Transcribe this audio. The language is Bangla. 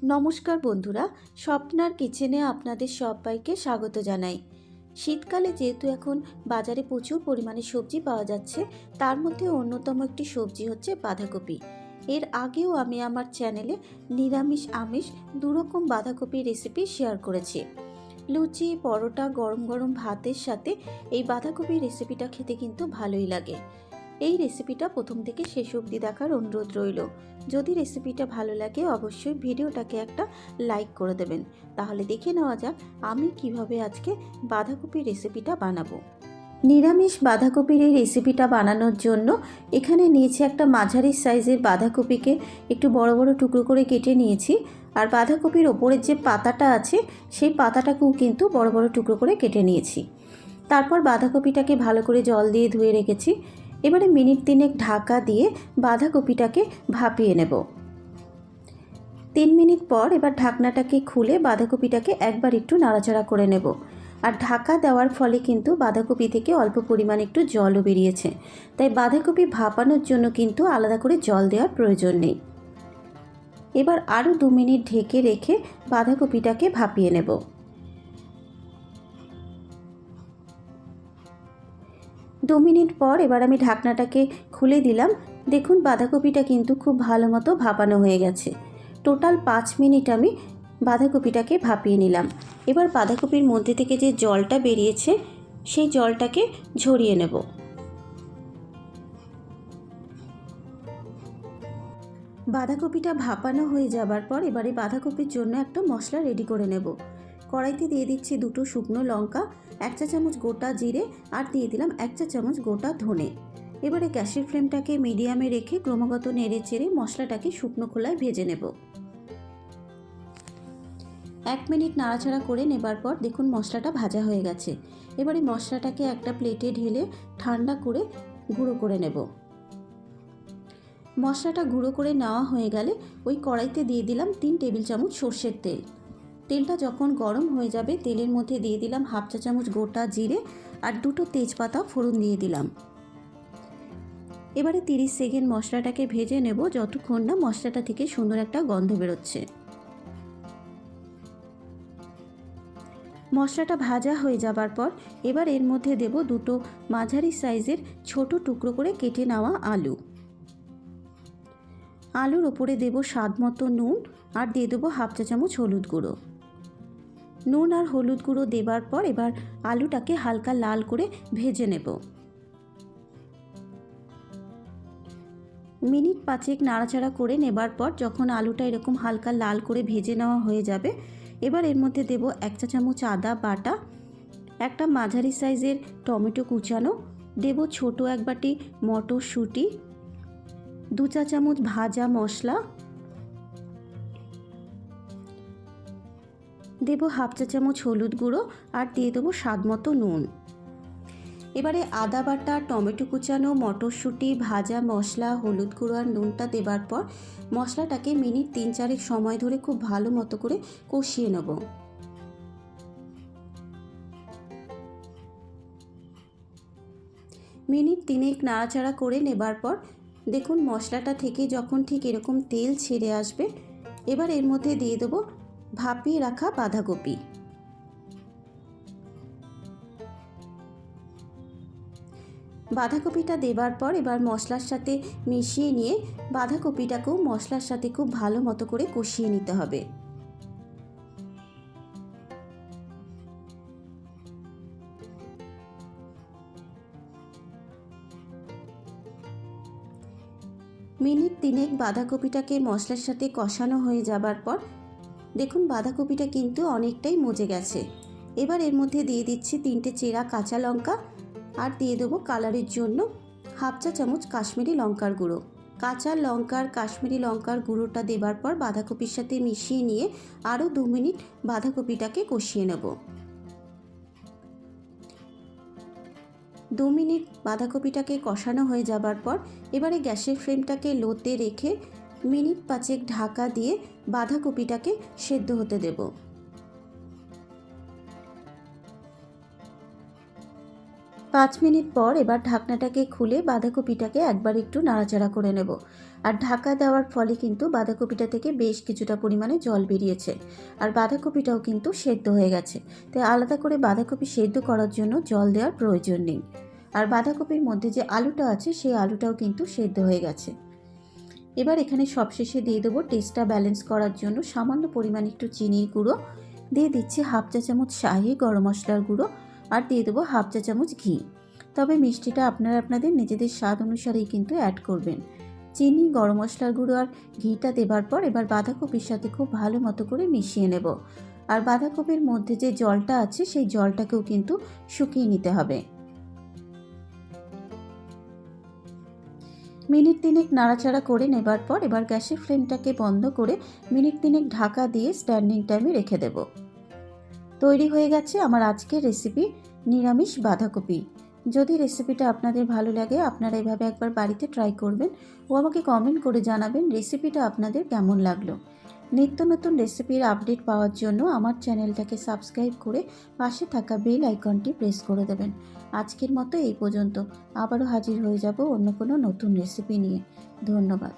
নমস্কার বন্ধুরা, স্বপ্নার কিচেনে আপনাদের সবাইকে স্বাগত জানাই। শীতকালে যেহেতু এখন বাজারে প্রচুর পরিমাণে সবজি পাওয়া যাচ্ছে, তার মধ্যে অন্যতম একটি সবজি হচ্ছে বাঁধাকপি। এর আগেও আমি আমার চ্যানেলে নিরামিষ আমিষ দুরকম বাঁধাকপির রেসিপি শেয়ার করেছি। লুচি, পরোটা, গরম গরম ভাতের সাথে এই বাঁধাকপির রেসিপিটা খেতে কিন্তু ভালোই লাগে। এই রেসিপিটা প্রথম থেকে শেষ অবধি দেখার অনুরোধ রইল। যদি রেসিপিটা ভালো লাগে অবশ্যই ভিডিওটাকে একটা লাইক করে দেবেন। তাহলে দেখে নেওয়া যাক আমি কিভাবে আজকে বাঁধাকপির রেসিপিটা বানাবো। নিরামিষ বাঁধাকপির এই রেসিপিটা বানানোর জন্য এখানে নিয়েছি একটা মাঝারি সাইজের বাঁধাকপিকে একটু বড় বড় টুকরো করে কেটে নিয়েছি। আর বাঁধাকপির ওপরের যে পাতাটা আছে সেই পাতাটাকেও কিন্তু বড় বড় টুকরো করে কেটে নিয়েছি। তারপর বাঁধাকপিটাকে ভালো করে জল দিয়ে ধুয়ে রেখেছি। এবারে মিনিট 3 ঢাকা দিয়ে বাঁধাকপিটাকে ভাপিয়ে নেব। 3 মিনিট পর এবার ঢাকনাটাকে খুলে বাঁধাকপিটাকে একবার একটু নাড়াচাড়া করে নেব। আর ঢাকা দেওয়ার ফলে কিন্তু বাঁধাকপি থেকে অল্প পরিমাণে একটু জলও বেরিয়েছে, তাই বাঁধাকপি ভাপানোর জন্য কিন্তু আলাদা করে জল দেওয়ার প্রয়োজন নেই। এবার আরও 2 মিনিট ঢেকে রেখে বাঁধাকপিটাকে ভাপিয়ে নেব। 2 মিনিট পর এবার আমি ঢাকনাটাকে খুলে দিলাম। দেখুন বাঁধাকপিটা কিন্তু খুব ভালো মতো ভাপানো হয়ে গেছে। টোটাল 5 মিনিট আমি বাঁধাকপিটাকে ভাপিয়ে নিলাম। এবার বাঁধাকপির মধ্যে থেকে যে জলটা বেরিয়েছে সেই জলটাকে ঝরিয়ে নেব। বাঁধাকপিটা ভাপানো হয়ে যাবার পর এবারে বাঁধাকপির জন্য একটা মশলা রেডি করে নেব। কড়াইতে দিয়ে দিচ্ছি 2টো শুকনো লঙ্কা, 1 চা চামচ গোটা জিরে আর দিয়ে দিলাম 1 চা চামচ গোটা ধনে। এবারে গ্যাসের ফ্লেমটাকে মিডিয়ামে রেখে ক্রমাগত নেড়ে চেড়ে মশলাটাকে শুকনো খোলায় ভেজে নেব। 1 মিনিট নাড়াচাড়া করে নেবার পর দেখুন মশলাটা ভাজা হয়ে গেছে। এবারে মশলাটাকে একটা প্লেটে ঢেলে ঠান্ডা করে গুঁড়ো করে নেব। মশলাটা গুঁড়ো করে নেওয়া হয়ে গেলে ওই কড়াইতে দিয়ে দিলাম 3 টেবিল চামচ সর্ষের তেল। তেলটা যখন গরম হয়ে যাবে তেলের মধ্যে দিয়ে দিলাম 1/2 চা চামচ গোটা জিরে আর 2টো তেজপাতা ফোড়ন দিয়ে দিলাম। এবারে 30 সেকেন্ড মশলাটাকে ভেজে নেব যতক্ষণ না মশলাটা থেকে সুন্দর একটা গন্ধ বেরোচ্ছে। মশলাটা ভাজা হয়ে যাবার পর এবার এর মধ্যে দেব 2টো মাঝারি সাইজের ছোট টুকরো করে কেটে নেওয়া আলু। আলুর ওপরে দেব স্বাদ মতো নুন আর দিয়ে দেবো 1/2 চা চামচ হলুদ গুঁড়ো। নুন আর হলুদ গুঁড়ো দেবার পর এবার আলুটাকে হালকা লাল করে ভেজে নেব। মিনিট 5 নাড়াচাড়া করে নেবার পর যখন আলুটা এরকম হালকা লাল করে ভেজে নেওয়া হয়ে যাবে এবার এর মধ্যে দেব 1 চা চামচ আদা বাটা, একটা মাঝারি সাইজের টমেটো কুচানো, দেব ছোট এক বাটি মটরশুঁটি, 2 চা চামচ ভাজা মশলা, দেব 1/2 চা চামচ হলুদ গুঁড়ো আর দিয়ে দেবো স্বাদ মতো নুন। এবারে আদা বাটা, টমেটো কুচানো, মটরশুঁটি, ভাজা মশলা, হলুদ গুঁড়ো আর নুনটা দেবার পর মশলাটাকে মিনিট 3-4 সময় ধরে খুব ভালো মতো করে কষিয়ে নেব। মিনিট 3 নাড়াচাড়া করে নেবার পর দেখুন মশলাটা থেকে যখন ঠিক এরকম তেল ছেড়ে আসবে এবার এর মধ্যে দিয়ে দেবো ভাপিয়ে রাখা বাঁধাকপি। বাঁধাকপিটা দেবার পর এবার মশলার সাথে মিশিয়ে নিয়ে বাঁধাকপিটাকেও মশলার সাথে খুব ভালো মতো করে কষিয়ে নিতে হবে। মিনিট 3 বাঁধাকপিটাকে মশলার সাথে কষানো হয়ে যাবার পর দেখুন বাঁধাকপিটা কিন্তু অনেকটাই মজে গেছে। এবার এর মধ্যে দিয়ে দিচ্ছি 3টে চেরা কাঁচা লঙ্কা আর দিয়ে দেবো কালারের জন্য 1/2 চা চামচ কাশ্মীরি লঙ্কার গুঁড়ো। কাঁচা লঙ্কার কাশ্মীরি লঙ্কার গুঁড়োটা দেবার পর বাঁধাকপির সাথে মিশিয়ে নিয়ে আরও 2 মিনিট বাঁধাকপিটাকে কষিয়ে নেব। 2 মিনিট বাঁধাকপিটাকে কষানো হয়ে যাবার পর এবারে গ্যাসের ফ্লেমটাকে লোতে রেখে মিনিট 5 ঢাকা দিয়ে বাঁধাকপিটাকে সেদ্ধ হতে দেব। 5 মিনিট পর এবার ঢাকনাটাকে খুলে বাঁধাকপিটাকে একবার একটু নাড়াচাড়া করে নেব। আর ঢাকা দেওয়ার ফলে কিন্তু বাঁধাকপিটা থেকে বেশ কিছুটা পরিমাণে জল বেরিয়েছে, আর বাঁধাকপিটাও কিন্তু সেদ্ধ হয়ে গেছে। তাই আলাদা করে বাঁধাকপি সেদ্ধ করার জন্য জল দেওয়ার প্রয়োজন নেই। আর বাঁধাকপির মধ্যে যে আলুটা আছে সেই আলুটাও কিন্তু সেদ্ধ হয়ে গেছে। এবার এখানে সবশেষে দিয়ে দেবো টেস্টটা ব্যালেন্স করার জন্য সামান্য পরিমাণে একটু চিনির গুঁড়ো, দিয়ে দিচ্ছি হাফ চা চামচ শাহি গরম মশলার গুঁড়ো, আর দিয়ে দেবো হাফ চা চামচ ঘি। তবে মিষ্টিটা আপনারা আপনাদের নিজেদের স্বাদ অনুসারেই কিন্তু অ্যাড করবেন। চিনি, গরম মশলার গুঁড়ো আর ঘিটা দেবার পর এবার বাঁধাকপির সাথে খুব ভালো মতো করে মিশিয়ে নেব। আর বাঁধাকপির মধ্যে যে জলটা আছে সেই জলটাকেও কিন্তু শুকিয়ে নিতে হবে। মিনিট 3 নাড়াচাড়া করে নেবার পর এবার গ্যাসের ফ্লেমটাকে বন্ধ করে মিনিট 3 ঢাকা দিয়ে স্ট্যান্ডিং টাইমে রেখে দেব। তৈরি হয়ে গেছে আমার আজকের রেসিপি নিরামিষ বাঁধাকপি। যদি রেসিপিটা আপনাদের ভালো লাগে আপনারা এভাবে একবার বাড়িতে ট্রাই করবেন ও আমাকে কমেন্ট করে জানাবেন রেসিপিটা আপনাদের কেমন লাগলো। নিত্য নতুন রেসিপির আপডেট পাওয়ার জন্য আমার চ্যানেলটাকে সাবস্ক্রাইব করে পাশে থাকা বেল আইকনটি প্রেস করে দেবেন। আজকের মতো এই পর্যন্ত, আবারও হাজির হয়ে যাব অন্য কোনো নতুন রেসিপি নিয়ে। ধন্যবাদ।